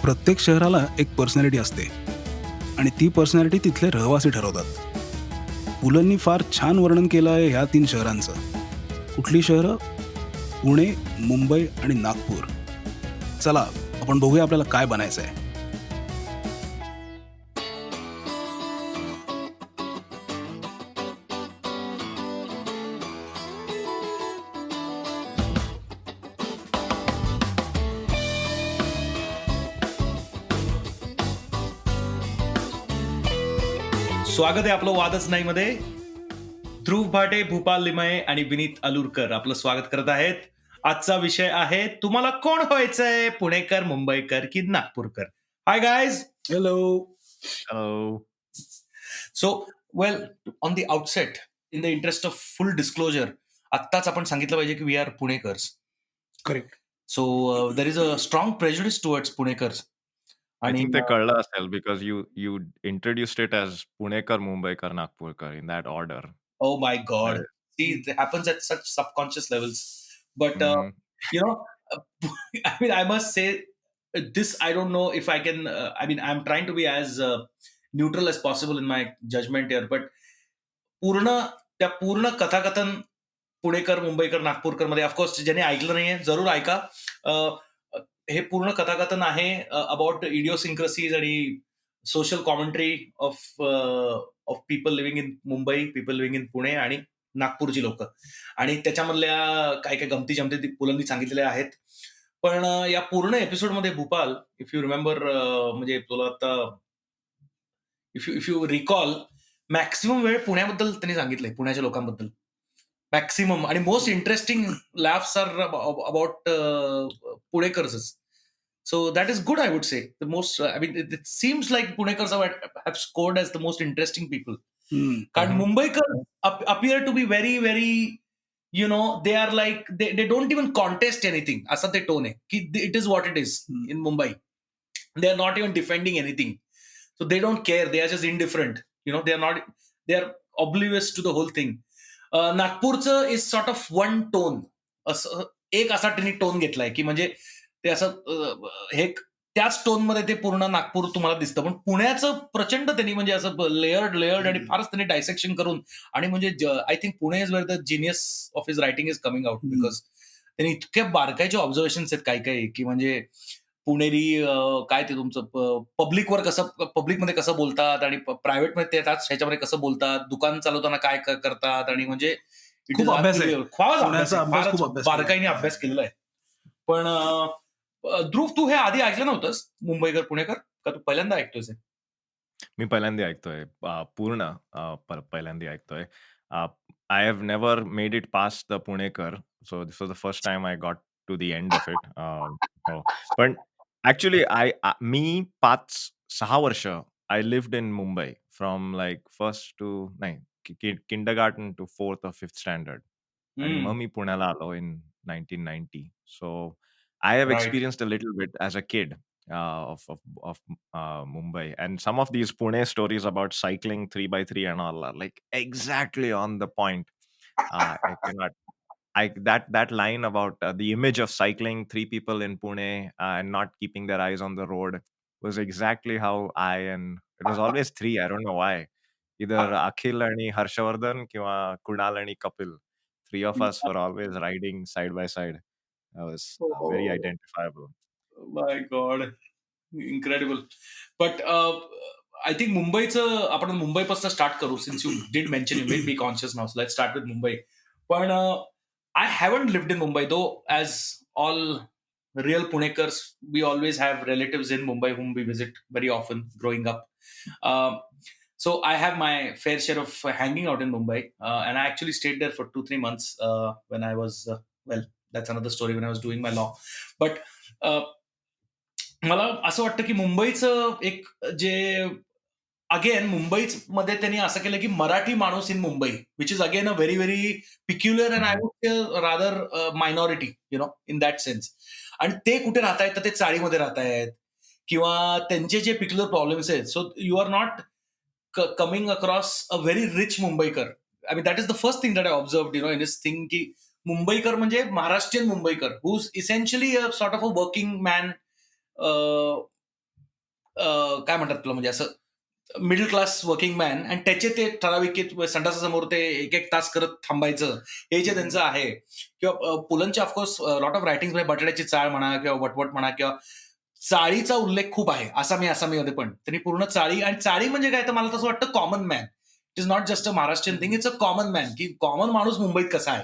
प्रत्येक शहराला एक पर्सनॅलिटी असते आणि ती पर्सनॅलिटी तिथले रहिवासी ठरवतात. पुलंनी फार छान वर्णन केलं आहे ह्या 3 शहरांचं. कुठली शहरं? पुणे, मुंबई आणि नागपूर. चला आपण बघूया आपल्याला काय बनायचं आहे. स्वागत आहे आपलं वादच नाही मध्ये. ध्रुव भाटे, भूपाल लिमये आणि विनीत अलुरकर आपलं स्वागत करत आहेत. आजचा विषय आहे तुम्हाला कोण व्हायचंय, पुणेकर, मुंबईकर की Nagpurkar. Hi guys. Hello. Hello. So well, on the outset, in the interest of full disclosure, आत्ताच आपण सांगितलं पाहिजे की we are Punekars. Correct. So there is a strong prejudice towards Punekars. I आणि think ते कळलं असेल because you introduced it as Punekar, Mumbaikar, Nagpurkar in that order. oh my god, Right. see, it happens at such subconscious levels. But Mhm. you know, I mean, I must say this, I don't know if I can, I mean, I'm trying to be as neutral as possible in my judgment here, but पूर्ण कथाकथन पुणेकर, मुंबईकर, नागपूरकर मध्ये, of course ज्यांनी ऐकलं नाहीये जरूर ऐका. हे पूर्ण कथाकथन आहे अबाउट इडिओसिंक्रसीज आणि social commentary of people living in Mumbai, people living in Pune आणि नागपूरची लोक, आणि त्याच्यामधल्या काय काय गमती जमती पुलंनी सांगितलेल्या आहेत. पण या पूर्ण एपिसोडमध्ये भूपाल, इफ यू रिमेंबर, म्हणजे तुला आता इफ यू रिकॉल, मॅक्सिमम वेळ पुण्याबद्दल त्यांनी सांगितलंय, पुण्याच्या लोकांबद्दल मॅक्सिमम. आणि most interesting laughs are about Punekars. So that is good, I would say. The most, I mean, it seems like Punekars have scored as the most interesting people. Because Mumbaikar appear to be very, very, you know, they are like, they don't even contest anything. Asa te tone hai, ki it is what it is in Mumbai. They are not even defending anything. So they don't care. They are just indifferent. You know, they are oblivious to the whole thing. Nagpurचं is sort of one tone. एक असा त्यांनी tone घेतलाय की म्हणजे ते असं हे त्याच tone मध्ये ते पूर्ण नागपूर तुम्हाला दिसतं. पण पुण्याचं प्रचंड त्यांनी म्हणजे असं लेयर्ड आणि फारच त्यांनी डायसेक्शन करून, आणि म्हणजे I think Pune is where the genius of his writing is coming out, because त्यांनी इतक्या बारकाईचे ऑब्झर्वेशन्स आहेत काही की म्हणजे पुणेरी काय ते तुमचं पब्लिकवर कसं, पब्लिकमध्ये कसं बोलतात आणि प्रायव्हेटमध्ये त्याच ह्याच्यामध्ये कसं बोलतात, दुकान चालवताना काय करतात, आणि म्हणजे खूप अभ्यास आहे. फारच बारकाईने अभ्यास केलेला आहे. पण ध्रुव, तू हे आधी ऐकलं नव्हतंस, मुंबईकर पुणेकर, का तू पहिल्यांदा ऐकतोयस? मी पहिल्यांदा ऐकतोय. पूर्ण पहिल्यांदा ऐकतोय. I have never made it past the Punekar, so this was the first time I got to the end of it. हो. पण ॲक्चुअली मी 5-6 वर्ष I lived in Mumbai from like first to नाही kindergarten to 4th or 5th standard. आणि मग मी पुण्याला आलो in 1990. So I have Right. experienced a little bit as a kid of Mumbai, and some of these Pune stories about cycling 3x3 and all are like exactly on the point. I cannot. That line about the image of cycling 3 people in Pune and not keeping their eyes on the road was exactly how and it was always 3. I don't know why. Either Akhil and Harshavardhan किंवा Kunal and Kapil. 3 of us were always riding side by side. That was very identifiable. My god, incredible. But I think मुंबईचं, आपण मुंबईपासून start करू, since you did mention, you made me conscious now, so let's start with Mumbai. पण I haven't lived in Mumbai, though as all real Punekars, we always have relatives in Mumbai whom we visit very often growing up. So I have my fair share of hanging out in Mumbai, and I actually stayed there for 2-3 months when I was, well, that's another story, when I was doing my law. But मला असं वाटतं की मुंबईचं एक जे, again मुंबईमध्ये त्यांनी असं केलं की मराठी माणूस in Mumbai, which is again a very very peculiar and I would say rather minority, you know, in that sense. आणि ते कुठे राहतायत, तर ते चाळीमध्ये राहतायत, किंवा त्यांचे जे पिक्युलर प्रॉब्लेम्स आहेत. So you are not coming across a very rich Mumbaikar. I mean that is the first thing that I observed, you know, in this thing, की मुंबईकर म्हणजे Maharashtrian Mumbaikar, who is essentially a sort of a working man, काय म्हणतात तुला म्हणजे असं middle class working man आणि त्याचे ते ठराविक संडासासमोर ते एक एक तास करत थांबायचं हे जे त्यांचं आहे किंवा पुलंचे ऑफकोर्स लॉट ऑफ रायटिंग म्हणजे बटाट्याची चाळ म्हणा किंवा वटवट म्हणा किंवा चाळीचा उल्लेख खूप आहे आसामीमध्ये पण त्यांनी पूर्ण चाळी आणि चाळी म्हणजे काय तर मला तसं वाटतं common man it is not just a Maharashtrian thing it's a common man की कॉमन माणूस मुंबईत कसा आहे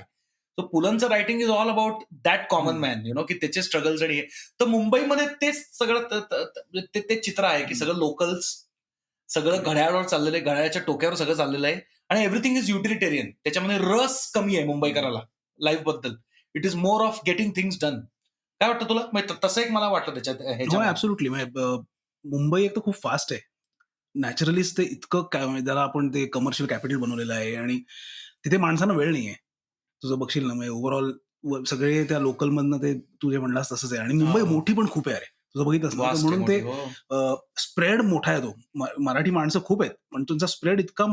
तर पुलंचं writing is all about that common man की त्याचे स्ट्रगल्स आणि तर मुंबईमध्ये तेच सगळं ते चित्र आहे की सगळं लोकल्स सगळं घड्याळावर चाललेलं आहे घड्याळाच्या टोक्यावर सगळं चाललेलं आहे आणि एव्हरीथिंग इज युटिलिटेरियन त्याच्यामध्ये रस कमी आहे मुंबईकराला लाईफ बद्दल it is more of getting things done काय वाटतं तुला म्हणजे तसं एक मला वाटलं त्याच्यात हो ह्याच्यामध्ये ऍब्सोल्युटली म्हणजे मुंबई एक तर खूप फास्ट आहे नॅचरलीच ते इतकं काय म्हणजे त्याला आपण ते कमर्शियल कॅपिटल बनवलेलं आहे आणि तिथे माणसांना वेळ नाहीये तुझं बघशील ना म्हणजे ओव्हरऑल सगळे त्या लोकलमधनं ते तू जे म्हणलास तसंच आहे आणि मुंबई हो. मोठी पण खूप आहे अरे तुझं बघितलंस ना तर वास्ट आहे म्हणून ते मोठी हो स्प्रेड मोठा आहे तो मराठी माणसं खूप आहेत पण तुमचा स्प्रेड इतका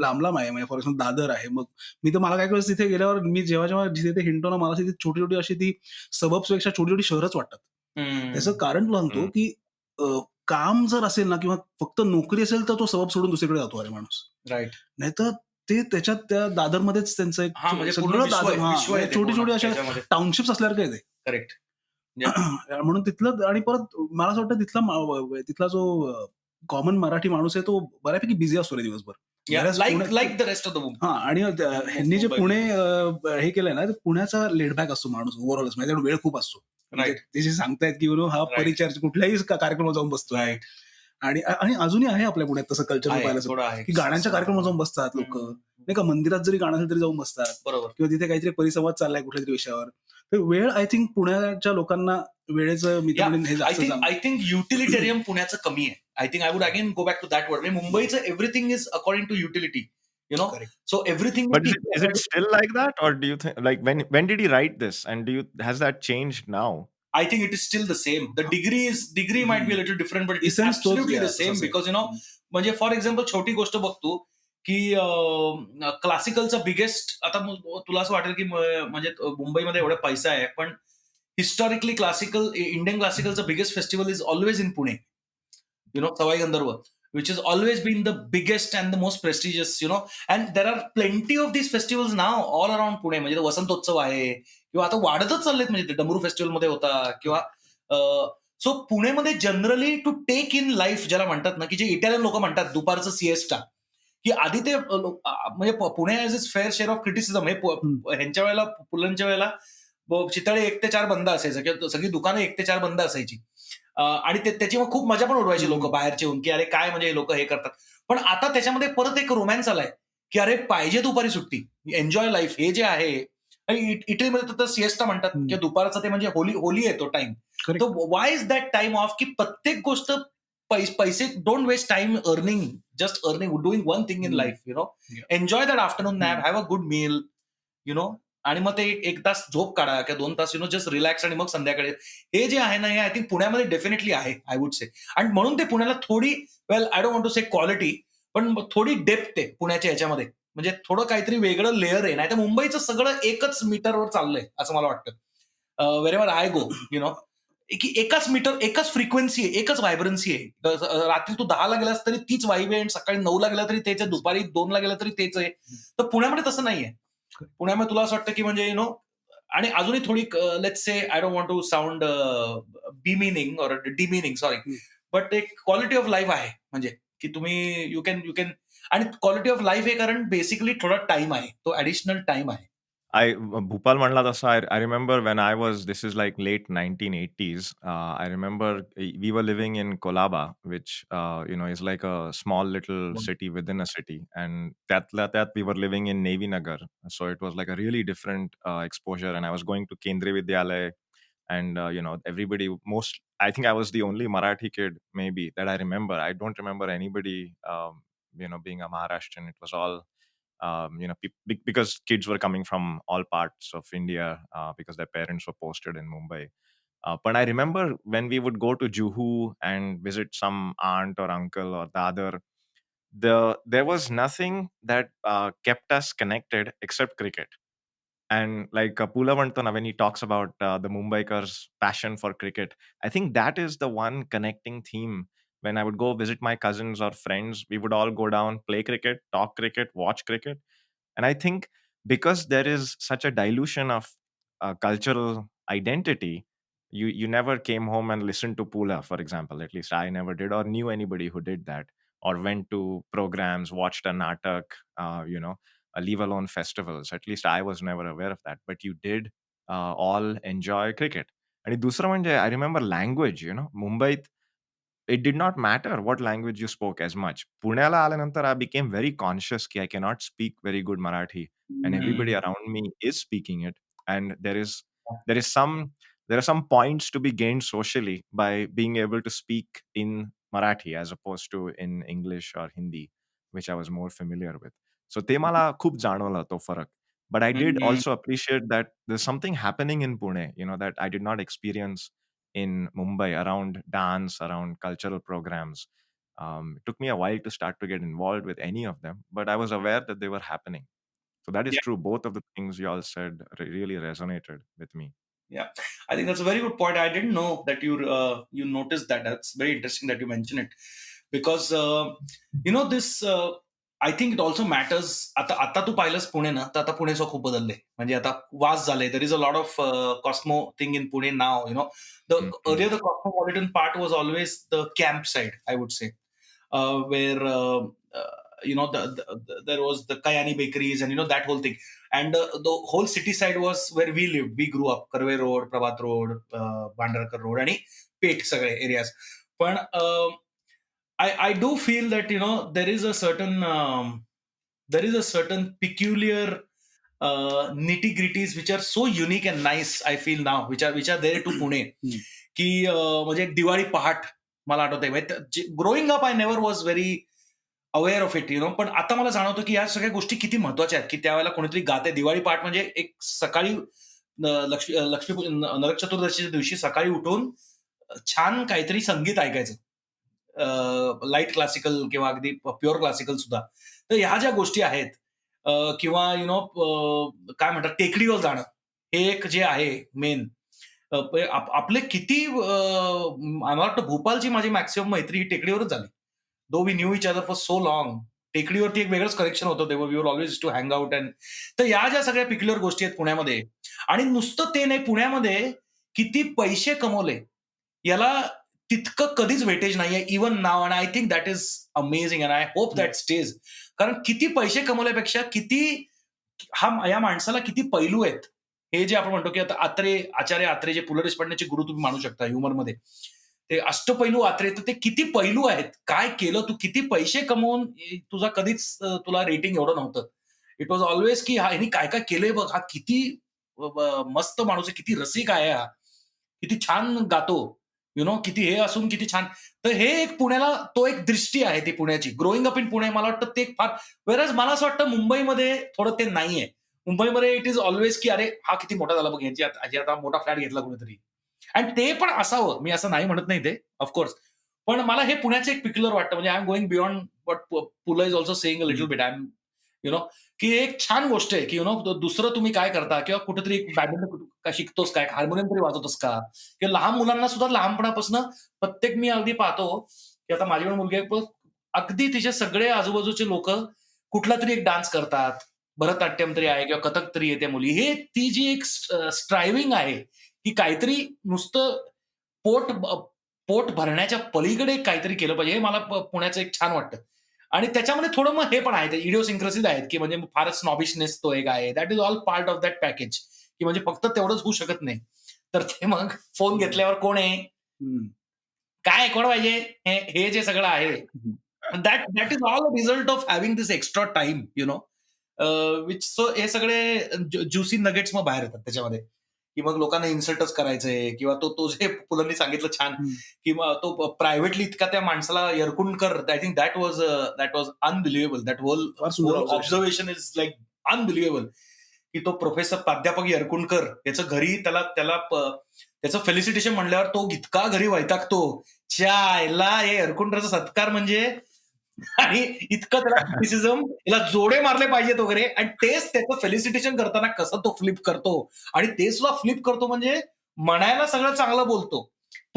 लांब लांब आहे म्हणजे फॉर एक्झाम्पल दादर आहे मग मी तर मला काय कळलं तिथे गेल्यावर मी जेव्हा जेव्हा जिथे ते हिंडतो ना मला तिथे छोटी छोटी अशी ती सबब्सपेक्षा छोटी छोटी शहरच वाटतात त्याचं कारण तुला सांगतो Mm. की काम जर असेल ना किंवा फक्त नोकरी असेल तर तो सबब सोडून दुसरीकडे जातो अरे माणूस राईट नाहीतर ते त्याच्यात त्या दादरमध्येच त्यांचं एक हा म्हणजे पूर्ण सगळं दादर विश्व आहे ते छोटी पूर्ण छोटी अशा त्याच्यामध्ये टाउनशिप्स असल्यावर काय ते करेक्ट म्हणून तिथलं आणि परत मला असं वाटतं तिथला जो कॉमन मराठी माणूस आहे तो बऱ्यापैकी बिझी असतो रे दिवसभर Whereas लाईक पुण्यात like the rest of the हा आणि ह्यांनी जे मुंबई पुणे हे केलंय ना ते पुण्याचा लेडबॅक असतो माणूस ओव्हरऑलच म्हणजे त्याला वेळ खूप असतो म्हणजे राईट ते जे सांगतायत की हा राईट परिचर्चा कुठल्याही कार्यक्रमात जाऊन बसतोय राईट आणि आणि अजूनही आहे आपल्या पुण्यात तसं कल्चर आहे पाहिलं थोडं आहे की गाण्यांच्या कार्यक्रमात जाऊन बसतात लोक नाही का मंदिरात जरी गाणं असेल तरी जाऊन बसतात बरोबर किंवा तिथे काहीतरी परिसंवाद चाललाय कुठल्या तरी विषयावर तर वेळ आय थिंक पुण्याच्या लोकांना वेळेचं मी तर या म्हणेन हे आय जास्त थिंक आय थिंक युटिलिटेरियम पुण्याचं कमी आहे I think I would again go back to that word म्हणजे मुंबईचं everything is according to utility correct so everything But is it still like that, or do you think, like, when did he write this, and has that changed now? I think it is still the same. The degree might be a little different, but it is essence तोच absolutely the same तसंच आहे because म्हणजे for example छोटी गोष्ट बघतो की क्लासिकलचा biggest आता तुला असं वाटेल की म्हणजे मुंबईमध्ये एवढा पैसा आहे पण हिस्टॉरिकली क्लासिकल इंडियन क्लासिकलचं biggest festival is always in Pune Sawai Gandharva which has always been the biggest and the most prestigious and there are plenty of these festivals now all around Pune म्हणजे वसंतोत्सव आहे किंवा आता वाढतच चाललेत म्हणजे ते डमरू फेस्टिवल मध्ये होता किंवा सो पुणेमध्ये generally to take in life ज्याला म्हणतात ना की जे इटालियन लोक म्हणतात दुपारचं सिएस्टा की आधी ते म्हणजे Pune as is fair share of criticism हे ह्यांच्या वेळेला पुलंच्या वेळेला चितळे 1 ते 4 बंद असायचं किंवा सगळी दुकानं 1 ते 4 बंद असायची आणि त्याची मग खूप मजा पण उडवायची लोक बाहेरचे येऊन की अरे काय म्हणजे हे लोक हे करतात पण आता त्याच्यामध्ये परत एक रोमॅन्स आलाय की अरे पाहिजे दुपारी सुट्टी एन्जॉय लाईफ हे जे आहे आणि इटलीमध्ये तर सिएस्टा म्हणतात की दुपारचं ते म्हणजे होली आहे तो टाइम करेक्ट तर why is that time of की प्रत्येक गोष्ट पैसे don't waste time earning just earning doing one thing in life enjoy that afternoon nap have a good meal आणि मग ते एक तास झोप काढा किंवा 2 तास जस्ट रिलॅक्स आणि मग संध्याकाळी हे जे आहे ना हे आय थिंक पुण्यामध्ये डेफिनेटली आहे आय वुड से आणि म्हणून ते पुण्याला थोडी आय डोंट वॉन्ट टू से क्वालिटी पण थोडी डेप्थ आहे पुण्याच्या ह्याच्यामध्ये म्हणजे थोडं काहीतरी वेगळं लेअर आहे नाही तर मुंबईचं सगळं एकच मीटरवर चाललंय असं मला वाटतं वेरेवर आय गो की एकाच मीटर एकच फ्रिक्वेन्सी आहे एकच व्हायब्रन्सी आहे रात्री तू 10 ला गेलास तरी तीच वाईब आहे आणि सकाळी 9 ला गेला तरी तेच आहे दुपारी 2 ला गेला तरी तेच आहे तर पुण्यामध्ये तसं नाहीये पुण्यामध्ये तुला असं वाटतं की म्हणजे आणि अजूनही थोडी let's say I don't want to sound बिमिनिंग और डिमिनिंग सॉरी बट एक क्वालिटी ऑफ लाईफ आहे म्हणजे की तुम्ही यू कॅन आणि क्वालिटी ऑफ लाईफ हे कारण बेसिकली थोडा टाइम आहे तो ऍडिशनल टाइम आहे Bhupal म्हणला तसं I remember when I was, this is like late 1980s. I remember we were living in Kolaba, which is like a small little city within a city, and that we were living in Navy Nagar. So it was like a really different exposure, and I was going to Kendriya Vidyalaya, and everybody, I think I was the only Marathi kid maybe that I remember. I don't remember anybody being a Maharashtrian. It was all because kids were coming from all parts of India, because their parents were posted in Mumbai. But I remember when we would go to Juhu and visit some aunt or uncle or the other, there was nothing that kept us connected except cricket. And like PuLA म्हणतो ना, when he talks about the Mumbaikar's passion for cricket, I think that is the one connecting theme when I would go visit my cousins or friends, we would all go down, play cricket, talk cricket, watch cricket. And I think because there is such a dilution of cultural identity, you never came home and listened to PuLA, for example. At least I never did, or knew anybody who did that, or went to programs, watched a natak, leave alone festivals. At least I was never aware of that. But you did all enjoy cricket. आणि दुसरं म्हणजे I remember language, मुंबईत it did not matter what language you spoke as much. पुण्याला आल्यानंतर I became very conscious की I cannot speak very good Marathi, and everybody hmm. around me is speaking it. And there is some there are some points to be gained socially by being able to speak in Marathi as opposed to in English or Hindi, which I was more familiar with. So ते मला खूप जाणवला तो फरक. But I did hmm. also appreciate that there's something happening in Pune, that I did not experience in Mumbai around dance, around cultural programs. It took me a while to start to get involved with any of them, but I was aware that they were happening. So that is Yeah, true. Both of the things you all said really resonated with me. yeah. I think that's a very good point. I didn't know that you noticed that. That's very interesting that you mention it because this. I think it also matters. आता तू पाहिलंस पुणे ना, तर आता पुणेचं खूप बदललंय. म्हणजे आता वास झालंय. There is a lot of cosmo thing in Pune now. The Mhm. earlier the cosmopolitan part was always the camp side, I would say, where there was the Kayani bakeries and that whole thing. And the whole city side was where we lived. We grew up. Karve Road, Prabhat Road, Bhandarkar Road, आणि पेठ सगळे areas. पण I do feel that there is a certain peculiar nitty-gritties which are so unique and nice. I feel now which are there to Pune. की म्हणजे एक दिवाळी पहाट मला आठवतंय. Growing up I never was very aware of it. पण आता मला जाणवतं की या सगळ्या गोष्टी किती महत्वाच्या आहेत की त्यावेळेला कोणीतरी गाते. दिवाळी पहाट म्हणजे एक सकाळी नरक चतुर्दशीच्या दिवशी सकाळी उठून छान काहीतरी संगीत ऐकायचं. लाईट क्लासिकल किंवा अगदी प्युअर क्लासिकल सुद्धा. तर ह्या ज्या गोष्टी आहेत किंवा काय म्हणतात टेकडीवर जाणं, हे एक जे आहे मेन. आपले किती मला वाटतं भोपाळची माझी मॅक्सिमम मैत्री ही टेकडीवरच झाली. Though we knew each other for so long. टेकडीवरती एक वेगळंच कनेक्शन होतं तेव्हा. We were always to hang out and तर या ज्या सगळ्या पिक्युलर गोष्टी आहेत पुण्यामध्ये. आणि नुसतं ते नाही, पुण्यामध्ये किती पैसे कमवले याला तितकं कधीच वेटेज नाहीये इव्हन नाव. आणि आय think that is amazing and I hope that stage. कारण किती पैसे कमवल्यापेक्षा किती या माणसाला किती पैलू आहेत. हे जे आपण म्हणतो की आता आचार्य आत्रे जे पु ल देशपांडेचे गुरु तुम्ही मानू शकता ह्युमरमध्ये. ते अष्टपैलू आत्रे, तर ते किती पैलू आहेत. काय केलं तू, किती पैसे कमवून तुझा कधीच तुला रेटिंग एवढं नव्हतं. इट वॉज ऑलवेज की ह्यानी काय काय केलंय बघ, हा किती मस्त माणूस आहे, किती रसिक आहे हा, किती छान गातो, किती हे असून किती छान. तर हे एक पुण्याला तो एक दृष्टी आहे ती पुण्याची. ग्रोईंग अप इन पुणे मला वाटतं ते एक फार. वेरज मला असं वाटतं मुंबईमध्ये थोडं ते नाहीये. मुंबईमध्ये इट इज ऑलवेज की अरे हा किती मोठा झाला बघ, यांची आता मोठा फ्लॅट घेतला कुठेतरी. आणि ते पण असावं, मी असं नाही म्हणत नाही ते ऑफकोर्स. पण मला हे पुण्याचं एक पिक्युलर वाटतं. म्हणजे I am going beyond what Pula is also saying a little bit. I am की एक छान गोष्ट आहे की दुसरं तुम्ही काय करता किंवा कुठेतरी बॅडमिंटन शिकतोस काय, हार्मोनियम तरी वाजवतोस का, किंवा लहान मुलांना सुद्धा लहानपणापासून प्रत्येक मी अगदी पाहतो की आता माझी पण मुलगी आहे, पण अगदी तिचे सगळे आजूबाजूचे लोक कुठला तरी एक डान्स करतात. भरतनाट्यम तरी आहे किंवा कथक तरी येते मुली. हे ती जी एक स्ट्रायव्हिंग आहे की काहीतरी नुसतं पोट पोट भरण्याच्या पलीकडे काहीतरी केलं पाहिजे. हे मला पुण्याचं एक छान वाटतं. आणि त्याच्यामध्ये थोडं मग हे पण आहे, इडिओसिंक्रेसीज आहेत की म्हणजे फारच स्नॉबिशनेस तो एक आहे. That is all part of that package की म्हणजे फक्त तेवढंच होऊ शकत नाही. तर ते मग फोन घेतल्यावर कोण आहे, काय कोण पाहिजे, हे जे सगळं आहे, that that is all a result of having this extra time which. So हे सगळे ज्युसी नगेट्स मग बाहेर येतात त्याच्यामध्ये. की मग लोकांना इन्सल्टच करायचंय किंवा तो जे पुलांनी सांगितलं छान, किंवा तो प्रायव्हेटली इतका त्या माणसाला Yerkundkar. I think that was unbelievable. That whole observation is like unbelievable. की तो प्रोफेसर प्राध्यापक यरकुंडकर याचं घरी त्याचं फेलिसिटेशन म्हणल्यावर तो इतका घरी वैतागतो. च्यायला हे यरकुंडकरचा सत्कार म्हणजे, आणि इतकं त्याला क्रिटिसिझम, याला जोडे मारले पाहिजेत वगैरे. आणि तेच त्याचं फेलिसिटेशन करताना कसं तो फ्लिप करतो. आणि ते सुद्धा फ्लिप करतो म्हणजे म्हणायला सगळं चांगलं बोलतो,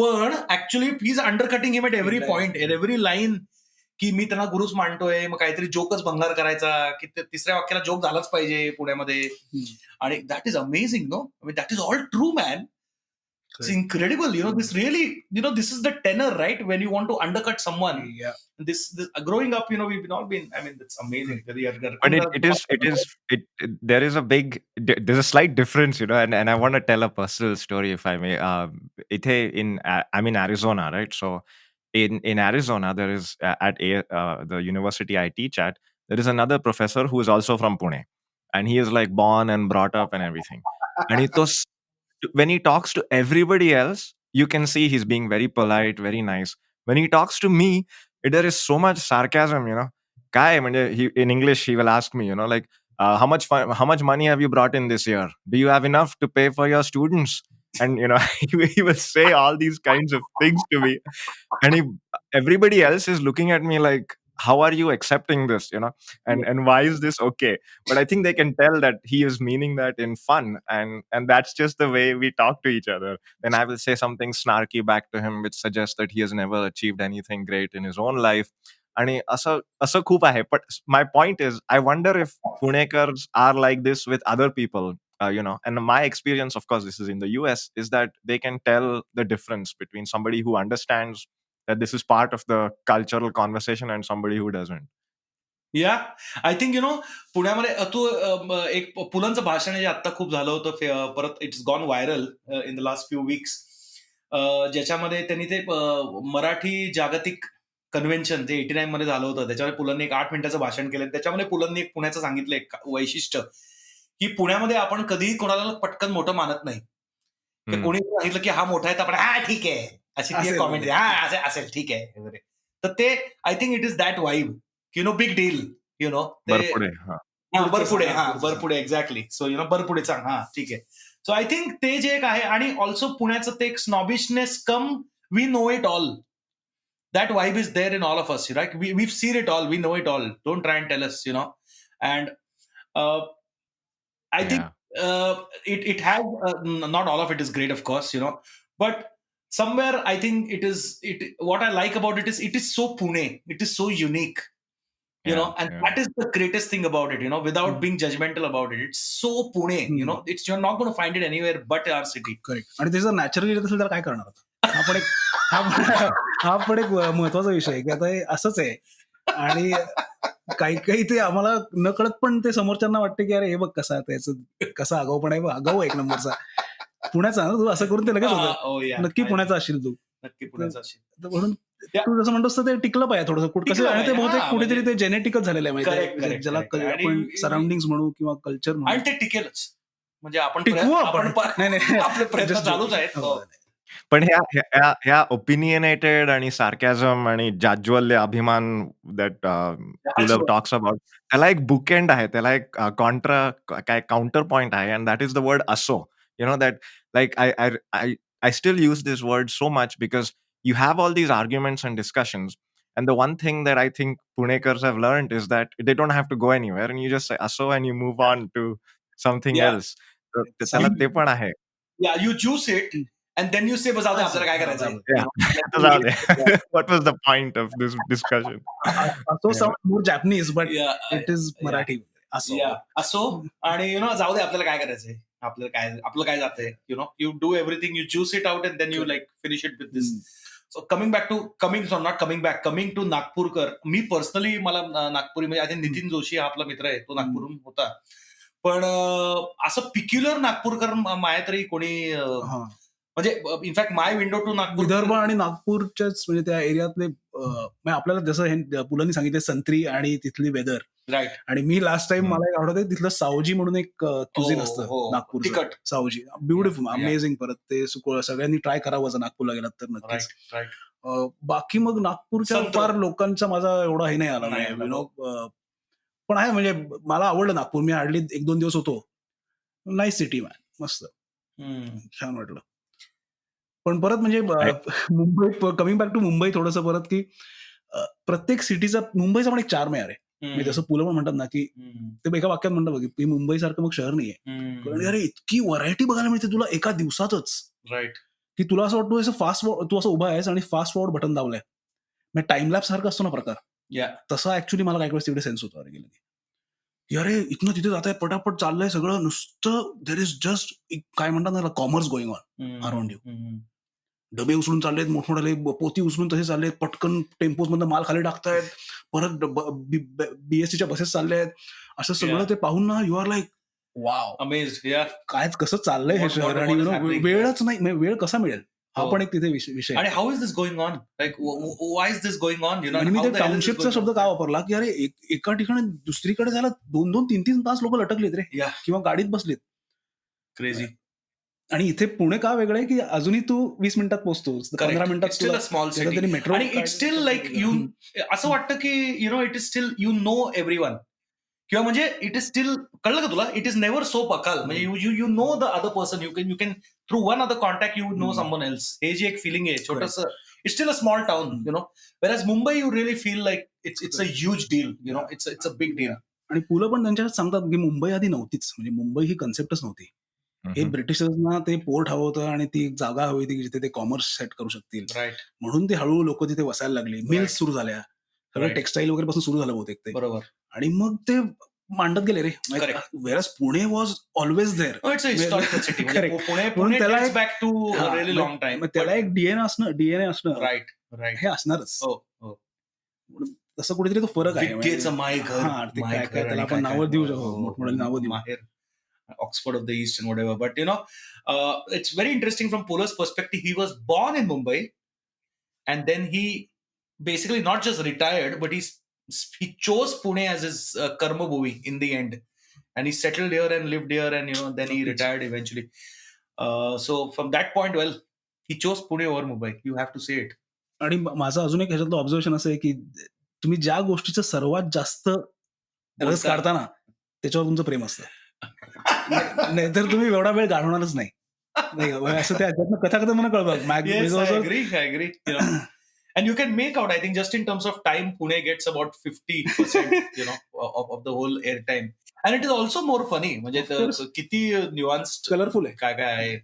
पण actually he is undercutting him at every point, at every line, की मी त्यांना गुरुच मांडतोय, मग काहीतरी जोकच भंगार करायचा, की तिसऱ्या वाक्याला जोक झालाच पाहिजे पुण्यामध्ये. आणि that is amazing, no, that is all true, man. It's incredible, this really, this is the tenor, right? When you want to undercut someone. Yeah. This growing up, we've been all been. I mean, that's amazing. But there is a there's a slight difference, and I want to tell a personal story, if I may. I'm in Arizona, right? So in Arizona, there is the university I teach at, there is another professor who is also from Pune, and he is like born and brought up and everything. And when he talks to everybody else, you can see he's being very polite, very nice. When he talks to me, there is so much sarcasm, Kai, in English, he will ask me, like, how much money have you brought in this year? Do you have enough to pay for your students? And, he will say all these kinds of things to me. And everybody else is looking at me like, how are you accepting this, and why is this okay? But I think they can tell that he is meaning that in fun, and that's just the way we talk to each other. Then I will say something snarky back to him, which suggests that he has never achieved anything great in his own life. आणि असं खूप आहे. But my point is, I wonder if Punekars are like this with other people, and my experience, of course, this is in the US, is that they can tell the difference between somebody who understands that this is part of the cultural conversation and somebody who doesn't. या I think पुण्यामध्ये तू एक पुलंचं भाषण जे आता खूप झालं होतं, परत it's gone viral in the last few weeks, ज्याच्यामध्ये त्यांनी ते मराठी जागतिक कन्व्हेन्शन जे 89 मध्ये झालं होतं, त्याच्यामध्ये पुलंनी एक 8 मिनिटाचं भाषण केलं. त्याच्यामध्ये पुलंनी एक पुण्याचं सांगितलं एक वैशिष्ट्य, की पुण्यामध्ये आपण कधीही कोणाला पटकन मोठं मानत नाही. कोणी सांगितलं की हा मोठा आहे तर आपण हा ठीक आहे अशी ती कॉमेंट, हा असेल ठीक आहे वगैरे. तर ते I think it is that vibe, big deal, Barpude exactly. So Barpude सांग, हा ठीक आहे. सो आय थिंक ते जे एक आहे, आणि ऑल्सो पुण्याचं ते एक snobbishness come we know it all. That vibe is there in all of us, right? We've seen it all. We know it all. Don't try and tell us, And I think it has, not all of it is great, of course, but somewhere I think what I like about it is so Pune. It is so unique, and that is the greatest thing about it, without being judgmental about it. It's so Pune, you're not going to find it anywhere but our city. Correct. आणि त्याचं naturally असेल तर काय करणार आता? हा पण एक महत्वाचा विषय आहे, की आता हे असंच आहे. आणि काही ते आम्हाला न कळत पण ते समोरच्यांना वाटते की अरे हे बघ कसा आगाऊ पण आहे, आगाऊ एक नंबरचा पुण्याचा ना, तू असं करून ते लगेच होतं नक्की पुण्याचा असशील तू, नक्की पुण्याचा असशील. म्हणून तू जसं म्हणतोस ते टिकलं पाहिजे थोडंसं कसं, आणि ते बहुतेक कुठेतरी ते जेनेटिकच झालेलं आहे माहिती, ज्याला आपण सराउंडिंग म्हणू किंवा कल्चर म्हणू, आणि ते टिकेलच. म्हणजे आपण टिकवू आपण. आपले प्रयत्न चालूच आहेत. पण ह्या ओपिनियनेटेड आणि सार्कॅझम आणि जाज्वल्य अभिमान दॅट पुल टॉक्स अबाउट, त्याला एक बुकएंड आहे, त्याला एक काउंटर पॉइंट आहे, and that is the word असो. That like I still use this word so much because you have all these arguments and discussions, and the one thing that I think Punekars have learned is that they don't have to go anywhere, and you just say aso and you move on to something else. So त्याला ते पण आहे. Yeah, you juice it and then you say बस आता आपल्याला काय करायचं. What was the point of this discussion? Aso sounds more Japanese, but it is Marathi. असो, आणि जाऊ दे आपल्याला काय करायचंय, आपलं काय जातंय, you do everything, you juice it out and then you like finish it with this. So coming to Nagpurkar, मी पर्सनली मला नागपुरी म्हणजे आधी नितीन जोशी हा आपला मित्र आहे, तो नागपूरहून होता, पण असं पिक्युलर नागपूरकर माया तरी कोणी, म्हणजे in fact my window to Nagpur, Vidarbha आणि नागपूरच्याच म्हणजे त्या एरियातले, आपल्याला जसं पुलांनी सांगितलं संत्री आणि तिथली वेदर, राईट. आणि मी लास्ट टाइम मला एक आवडत तिथलं सावजी म्हणून एक क्युझिन असतं नागपूर, तिखट सावजी, ब्युटिफुल, अमेझिंग. परत ते सगळ्यांनी ट्राय करावं जर नागपूरला गेलात तर नक्कीच. बाकी मग नागपूरच्या फार लोकांचा माझा एवढा हे नाही आला, पण आहे म्हणजे मला आवडलं नागपूर. मी हार्डली 1-2 दिवस होतो. नाईस सिटी मॅन, मस्त, छान वाटलं. पण परत म्हणजे Mumbai, coming back to Mumbai थोडंसं परत, की प्रत्येक सिटीचा, मुंबईचा पण एक चार्म आहे. अरे जसं पुलं पण म्हणतात ना, की ते एका वाक्यात म्हणतात बघ, की मुंबई सारखं मग शहर नाहीये, कारण अरे इतकी व्हरायटी बघायला मिळते तुला एका दिवसातच, राईट, की तुला असं वाटतं असं तू असं उभा आहेस आणि फास्ट फॉरवर्ड बटन दाबलंय. मग टाइम लॅप सारखा असतो ना प्रकार, या तसा ऍक्च्युली मला काही वेळेस तिकडे सेन्स होतो अरे गेलं की अरे इथनं तिथे जात आहे, पटापट चाललंय सगळं, नुसतं देर इज जस्ट काय म्हणतात ना commerce going on around you. डबे उचलून चाललेत, मोठमोठाले पोती उचलून तसे चाललेत, पटकन टेम्पोज मधनं माल खाली टाकतायत, परत बीएसटीच्या बसेस चालल्यात, असं सगळं ते पाहून ना you are like wow, amazed. या काय कसं चाललंय हे What- शहर, what- आणि what is happening? वेळच नाही, म्हणजे वेळ कसा मिळेल हा हो. पण एक तिथे विषय आणि आहे. How is this going on, like why is this going on, you know, आणि मी ते टाउनशिपचा शब्द का वापरला की अरे एका ठिकाणी दुसरीकडे जायला 2-2, 3-3 तास लोक लटकलेत रे, या किंवा गाडीत बसलेत. क्रेझी. आणि इथे पुणे का वेगळं आहे की अजूनही तू 20 मिनिटात पोहोचतोस, 15 मिनिटात still a small city. Metro. आणि इट्स स्टिल लाईक यू, असं वाटतं की you know it is still you know everyone, किंवा म्हणजे इट इज स्टिल, कळलं का तुला, इट इज नेव्हर सो पकाल, म्हणजे you know the other person, you can through one other contact you know someone else. हे जी एक फिलिंग आहे छोटंसं, it's still a small town, you know, whereas Mumbai you really feel like it's a huge deal, you know, it's a big deal. आणि पुलं पण त्यांच्यात सांगतात की मुंबई आधी नव्हतीच, म्हणजे मुंबई ही कन्सेप्टच नव्हती. हे Mhm. ब्रिटिशर्सना ते पोर्ट हवं होतं आणि ती एक जागा हवी होती की जिथे ते कॉमर्स सेट करू शकतील, राईट, म्हणून ते हळूहळू लोक तिथे वसायला लागली, मिल्स सुरू झाल्या, सगळं Right. टेक्सटाईल वगैरे पासून सुरू झालं बहुतेक ते, बरोबर. आणि मग ते मांडत गेले रे. Correct. Whereas Pune was always there. It's a historical city, म्हणजे Correct. पुणे म्हणून त्याला dates एक- back to a हा, really long time. मग त्याला एक डीएनए असणं राईट राईट. हे असणारच. हो हो. म्हणून तसं कुठेतरी तो फरक आहे. विद्येचं मायघर, हा, ते काय काय त्याला आपण नावं देऊ शकतो, मोठमोठी नावं देऊ. माहेर, Oxford of the East and whatever. But you know, it's very interesting from PuLA's perspective. He was born in Mumbai, and then he basically not just retired, but he chose Pune as his karma bhuvi in the end, and he settled here and lived here, and you know, then he retired eventually. So from that point, well, he chose Pune over Mumbai. You have to say it. आणि माझं अजून एक ह्याच्यातलं observation असं आहे की तुम्ही ज्या गोष्टीचं सर्वात जास्त रस बोलता. काढता ना, त्याच्यावर तुमचं प्रेम असतं. नाहीतर तुम्ही एवढा वेळ घालवणारच नाही. असं त्याच्यातनं कथाकथन मला कळतं. Yes, I agree. You know, and you can make out, I think, just in terms of time, Pune gets about 50%, you know, of the whole airtime. And it is also more funny. म्हणजे Of course. किती न्यूआन्स्ड colourful आहे. काय काय आहे.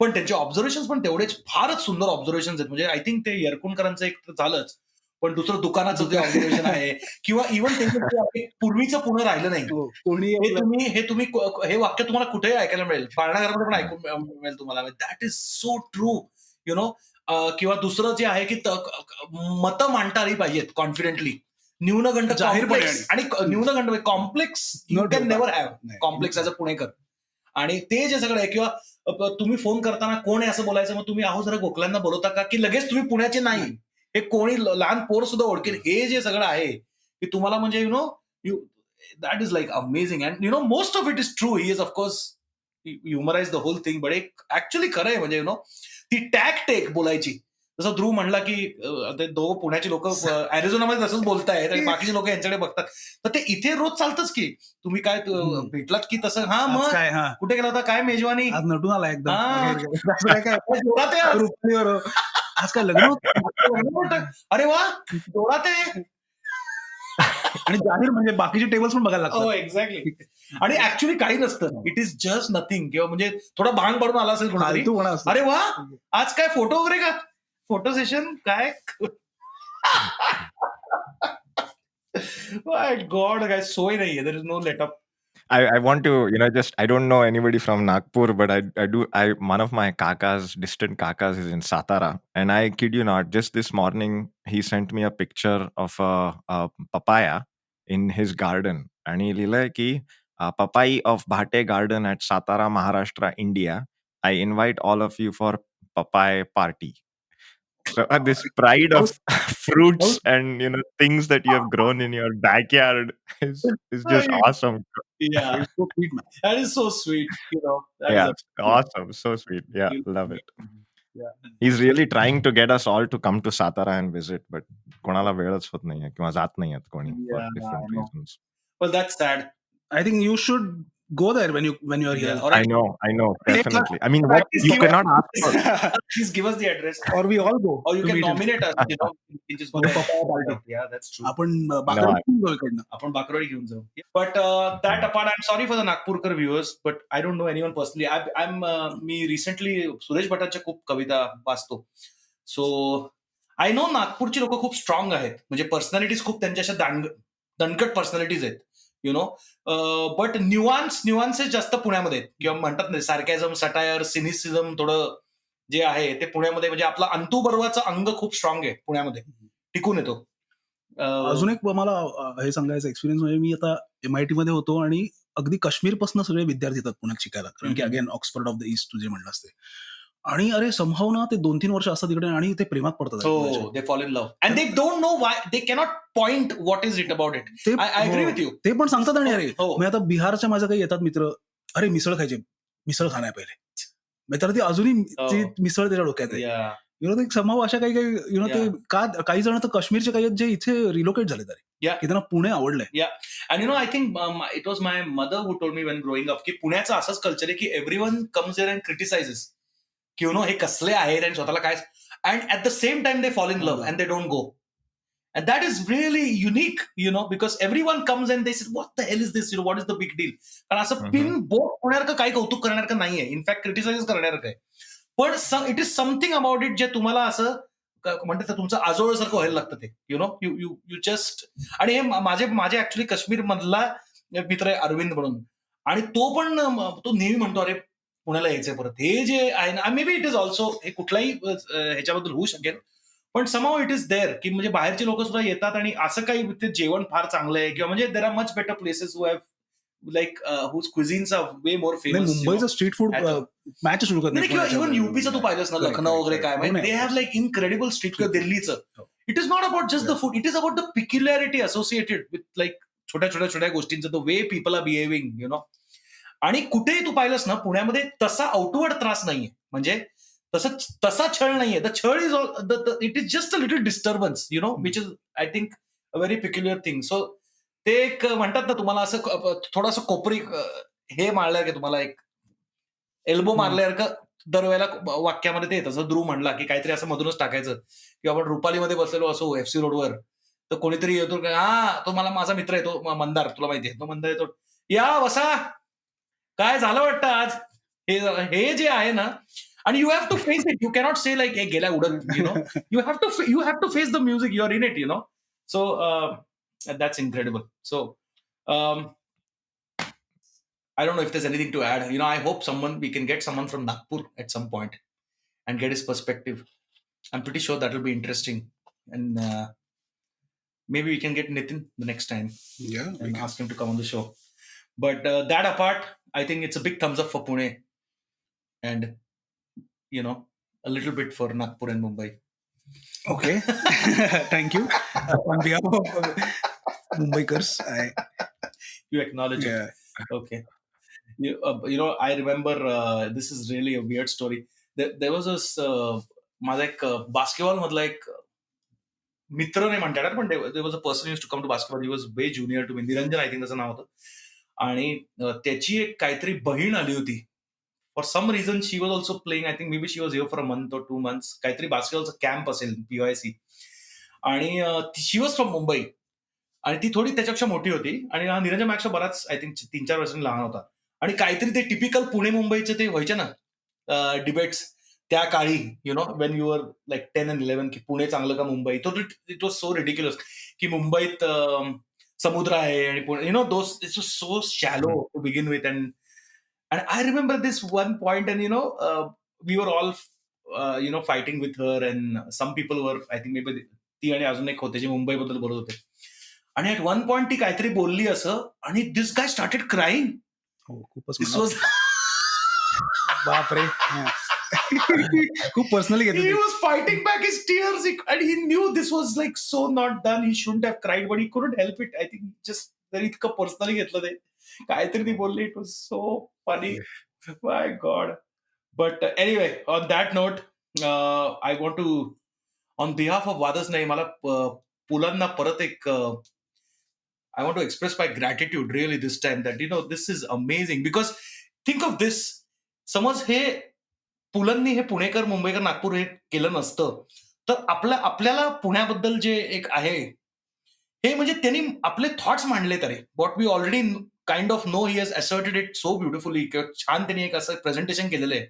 पण त्यांचे observation पण तेवढेच फारच सुंदर ऑब्झर्वेशन आहेत. म्हणजे आय थिंक ते यरकुणकरांचं एक तर झालंच, पण दुसरं दुकानाचं जे ऑब्झर्वेशन आहे, किंवा इव्हन त्यांचं पूर्वीचं पुणे राहिलं नाही. हो, कोणी हे तुम्ही हे वाक्य तुम्हाला कुठेही ऐकायला मिळेल, पाळणाघरामध्ये पण ऐकून मिळेल तुम्हाला. That is so true, you know. किंवा दुसरं जे आहे की मतं मांडता आली पाहिजेत कॉन्फिडेंटली, न्यूनगंड जाहीरपणे. complex, आणि न्यूनगंड complex you No can doubt. Never have नाही. Complex as a Punekar. आणि ते जे सगळं आहे, किंवा तुम्ही फोन करताना कोण आहे असं बोलायचं, मग तुम्ही आहो जरा गोखल्यांना बोलवता का, की लगेच तुम्ही पुण्याचे नाही, हे कोणी लहान पोर सुद्धा ओळखेल. हे जे सगळं आहे की तुम्हाला, म्हणजे you know, you that is like amazing. And you know, most of it is true. He is of course humourise the whole thing, but एक ऍक्च्युअली खरं आहे. म्हणजे यु नो, ती टेक बोलायची, जसं ध्रुव म्हणला की ते दोघं पुण्याची लोक अॅरिझोनामध्ये तसंच बोलतायत आणि बाकीचे लोक यांच्याकडे बघतात, तर ते इथे रोज चालतंच की तुम्ही काय भेटलात की तसं, हा मग काय, हा कुठे गेला होता, काय मेजवानी, आज नटून आला एकदम. हा. असं काय काय जोरात आहे आज. रुपलीवर, आज काय लग्न होतं? अरे वा, जोरात आहे. आणि जाहीर म्हणजे बाकीचे टेबल्स पण बघायला हो, लागतात. एक्झॅक्टली. आणि ऍक्च्युली काही नसतं, इट इज जस्ट नथिंग. किंवा म्हणजे थोडा भांग पडून आला असेल कोणतरी, फालतूपणा असतो. अरे वा, आज काय फोटो वगैरे का, फोटो सेशन काय. गॉड, काय सोय नाहीये, there is no letup. I want to, just, I don't know anybody from Nagpur, but one of my kakas, distant kakas, is in Satara. And I kid you not, just this morning, he sent me a picture of a papaya in his garden. And he lila ki, papai of Bhate Garden at Satara, Maharashtra, India. I invite all of you for papaya party. So this pride of fruits and things that you have grown in your backyard is just awesome. Yeah, It's so sweet, man. that is so sweet, you know. That Yeah, is awesome, so sweet. Yeah, love it. Yeah. He's really trying to get us all to come to Satara and visit, but कोणाला वेळच होत नाहीये किंवा जात नाहीयेत कोणी for Yeah, different I know. reasons. Well, that's sad. I think you should go there when you are here. Yeah, or I know, definitely. I mean, at what least you give us cannot ask for. please give us the address, or we all go or you to can meet him. nominate us. You can just For go the and papaya party. yeah, that's true. आपण No, bakarwadi घेऊन जाऊ इकडनं. आपण बाकरवाडी घेऊन जाऊ. But that apart, I'm sorry for the Nagpurkar viewers, but I don't know anyone personally. Me recently Suresh भटांच्या खूप कविता वाचतो. So I know नागपूरची लोक खूप स्ट्रॉंग आहेत. म्हणजे पर्सनॅलिटीज खूप त्यांच्या अशा दणकट पर्सनॅलिटीज आहेत. यु नो बट न्युआन्सेस जास्त पुण्यामध्ये आहेत. किंवा म्हणतात ना सार्कॅझम, सटायर, सिनिसिझम थोडं जे आहे ते पुण्यामध्ये म्हणजे आपला अंतू बर्वाचं अंग खूप स्ट्रॉंग आहे पुण्यामध्ये. टिकून येतो. अजून एक मला हे सांगायचं एक्सपिरियन्स म्हणजे मी आता MIT मध्ये होतो आणि अगदी काश्मीरपासून सगळे विद्यार्थी येतात पुण्यात शिकायला, कारण की again Oxford of the east तुझे म्हणलास ते. आणि अरे समहाव ना ते 2-3 वर्ष असतात तिकडे आणि ते प्रेमात पडतात. हो, they fall in love and they don't know why, they cannot point what is it about it. I agree with you. ते पण सांगतात. आणि अरे हो. मी आता बिहारच्या माझ्या काही येतात मित्र, अरे मिसळ खायचे, मिसळ खाणार पहिले, मग तर ती अजूनही ती मिसळ त्याच्या डोक्यात आहे. ते समाव अशा काही ते काही जण तर काश्मीरचे काही आहेत जे इथे रिलोकेट झाले तरी की त्यांना पुणे आवडलंय. And you know I think it was my mother who told me when growing up की पुण्याचं असंच कल्चर आहे की everyone comes here and criticises की यु नो हे कसले आहेत आणि स्वतःला काय, and at the same time they fall in love and they don't go. And that is really unique, you know, because everyone comes and they say, what the hell is this? You know, what is the big deal? कारण असं pin boat होण्यासारखं काही कौतुक करण्यासारखं नाहीये. In fact criticise करण्यासारखं आहे. पण it is something about it जे तुम्हाला असं म्हणतात तुमचं आजोळसारखं व्हायला लागतं ते. You know you just. आणि हे माझे ऍक्च्युली काश्मीर मधला मित्र आहे अरविंद म्हणून, आणि तो नेहमी म्हणतो अरे पुण्याला यायचंय परत. हे जे आहे ना, maybe it is also, हे कुठलाही ह्याच्याबद्दल होऊ शकेल, पण समाव इट इज देअर की म्हणजे बाहेरचे लोक सुद्धा येतात आणि असं काही ते जेवण फार चांगलं आहे किंवा म्हणजे there are much better places who have like whose cuisines are way more famous. मुंबईचं स्ट्रीट फूड मॅच सुरू करत नाही, किंवा इव्हन युपीचं तू पाहिलंस ना, लखनौ वगैरे काय माहिती, they have like incredible street. किंवा दिल्लीचं, it is not about just the food, it is about the peculiarity associated with like छोट्या गोष्टींचं, the way people are behaving, you know. आणि कुठेही तू पाहिलंस ना पुण्यामध्ये तसा आउटवर्ड त्रास नाहीये, म्हणजे तसा छळ नाहीये. द छळ is it is just a little disturbance, you know, which is I think a very peculiar thing. So ते एक म्हणतात ना तुम्हाला असं थोडंसं कोपरी हे मारल्यासारखं, तुम्हाला एक एल्बो मारल्यासारखं दरवेळेला वाक्यामध्ये ते येतं. जसं ध्रुव म्हणला की काहीतरी असं मधूनच टाकायचं, किंवा आपण रुपालीमध्ये बसलेलो असो FC रोडवर, तर कोणीतरी येतो, हा तो मला माझा मित्र येतो मंदार, तुला माहितीये तो मंदार येतो, या बसा, काय झालं वाटतं आज, हे जे आहे ना. आणि you have to face it. You cannot say like हे गेल्या उडत, you know. You have to face the music. You are in it, you know. So that's incredible. So I don't know if there's anything to add. You know, I hope we can get someone from Nagpur at some point and get his perspective. I'm pretty sure that will be interesting. And maybe we can get Nitin the next time. Yeah, and ask him to come on the show. But that apart, I think it's a big thumbs up for Pune. And, you know, a little bit for Nagpur and Mumbai. Okay. Thank you. On behalf of Mumbaikars, You acknowledge yeah. it. Okay. You know, I remember, this is really a weird story. There was this, माझा एक basketball मधला एक मित्र नाही म्हणता येणार, पण there was a person use to come to basketball. He was way junior to me. Niranjan I think त्याचं नाव होतं. आणि त्याची एक काहीतरी बहीण आली होती. For some reason she was also playing. I think maybe she was here for a month or 2 months. काहीतरी बास्केटबॉलचा कॅम्प असेल, PYC. आणि शी वॉज फ्रॉम मुंबई, आणि ती थोडी त्याच्यापेक्षा मोठी होती, आणि हा निरंजन माझ्यापेक्षा बराच आय थिंक 3-4 वर्षांनी लहान होता. आणि काहीतरी ते टिपिकल पुणे मुंबईचे ते व्हायचे ना डिबेट्स त्या काळी, you know, when you are like 10 and 11, की पुणे चांगलं का मुंबई. तो इट वॉज सो रिडिक्युलस की मुंबईत समुद्र आहे आणि Pune, you know, those it's so shallow to begin with. And I remember this one point, and you know we were all you know fighting with her, and some people were, I think maybe ती आणि अजून एक होते जे मुंबईबद्दल बोलत होते. आणि at one point ती काहीतरी बोलली असं, आणि दिस गाय स्टार्टेड क्राईंग. खूपच दिस वॉज बापरे. खूप पर्सनली घेतलं. He was fighting back his tears, and he knew this was like so not done. He shouldn't have cried, but he couldn't help it. I think just तरी इतकं personally घेतलं ते. काहीतरी ती बोलली. It was so funny. My God. But anyway, on that note, I want to, on behalf of वादच नाही, मला पुलांना परत एक I want to express my gratitude really this time that, this is amazing. Because think of this, समज हे पुलंनी हे पुणेकर, मुंबईकर, नागपूर हे केलं नसतं, तर आपल्याला पुण्याबद्दल जे एक आहे, हे म्हणजे त्यांनी आपले थॉट्स मांडले तरी. What we already kind of know, he has asserted it so beautifully, किंवा छान त्यांनी एक असं प्रेझेंटेशन केलेलं आहे,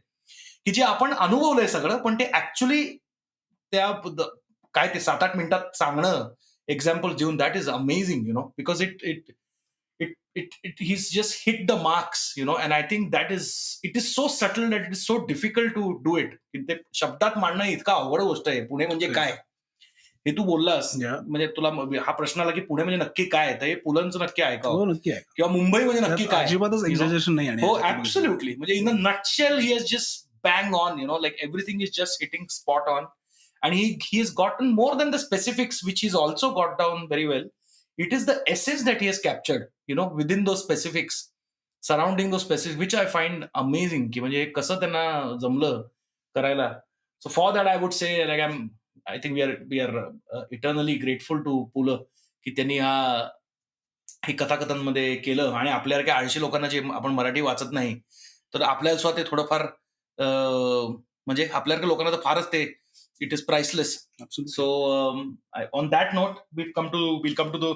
की जे आपण अनुभवलंय सगळं, पण ते ऍक्च्युली त्या काय ते 7-8 मिनिटात सांगणं, एक्झाम्पल देऊन, that is amazing, because he's just hit the marks, and I think it is so subtle that it is so difficult to do it. ते शब्दात मांडणं इतका अवघड गोष्ट आहे. पुणे म्हणजे काय हे तू बोललास, म्हणजे तुला हा प्रश्न आला की पुणे म्हणजे नक्की काय, तर हे पुलंचं नक्की ऐकावं, नक्की आहे, किंवा मुंबई म्हणजे नक्की काय. अजिबातच एक्झॅजरेशन नाही. आणि हो, ऍब्सोल्युटली. म्हणजे in a nutshell he has just bang on, like everything is just hitting spot on, and he has gotten more than the specifics, which he's also got down very well. It is the essence that he has captured, within those specifics, surrounding those specifics, which I find amazing. की म्हणजे कसं त्यांना जमलं करायला. So for that I would say, like, I think we are eternally grateful to PuLA, की त्यांनी हे कथाकथनमध्ये केलं, आणि आपल्यासारख्या 80 लोकांना, जे आपण मराठी वाचत नाही, तर आपल्याला सुद्धा ते थोडंफार म्हणजे आपल्यासारख्या लोकांना तर फारच ते, it is priceless. So on that note, we'll come to the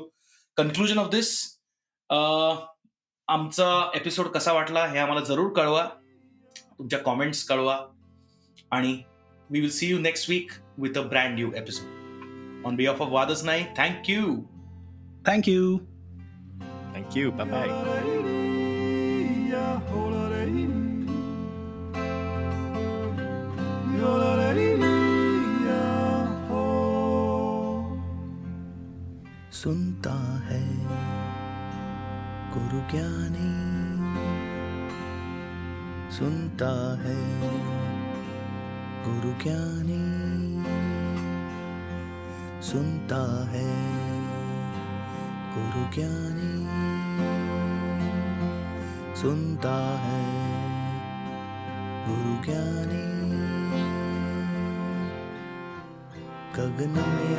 conclusion of this. आमचा एपिसोड कसा वाटला हे आम्हाला जरूर कळवा, तुमच्या कॉमेंट्स कळवा, आणि we will see you next week with a brand new episode. On behalf of Vaadach, thank you. Thank you. Thank you. Bye-bye. सुनता है गुरु ज्ञानी, सुनता है गुरु ज्ञानी, सुनता है गुरु ज्ञानी, सुनता है गुरु ज्ञानी. गगन में